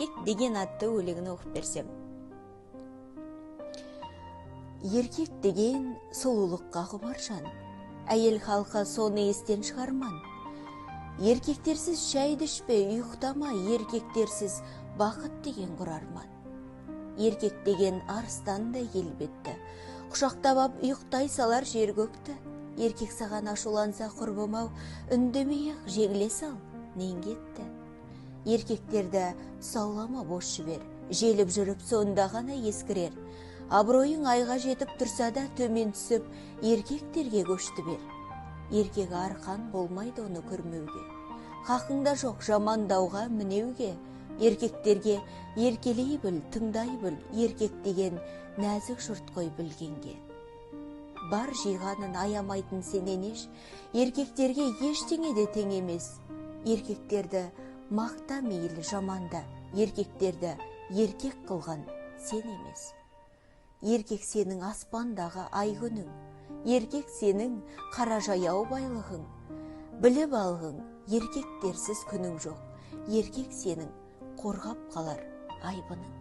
еркек деген атты өлеңін оқып берсем. Еркек деген сұлулыққа құмар жан, әйел халқы соны естен шығарман. Еркектерсіз шәйді ішпе, ұйықтама, еркектерсіз бақыт деген құрарман. Еркек деген арыстандай келбетті, құшақтап ап ұйықтай салар жер көкті. Еркек саған ашуланса құрбым-ау, үндемей-ақ жегіле сал, нең кетті. Еркектерді саулама бос жібер, желіп жүріп сонда ғана ескірер. Абыройың айға жетіп тұрса да төмен түсіп, еркектерге көшті бер. Еркек арқан болмайды оны көрмеуге, хақыңда жоқ жамандауға мінеуге. Еркектерге еркелей біл, тыңдай біл, еркек деген нәзік жұрт қой білгенге. Бар жиғанын аямайтын сенен еш, еркектерге ештеңе де тең емес. Еркектерді мақта мейлі жаманда, еркектерді еркек қылған сен емес. Еркек сенің аспандағы ай күнің, еркек сенің қара жаяу байлығың. Біліп алғың, еркектерсіз күнің жоқ, еркек сенің қорғап қалар айбының.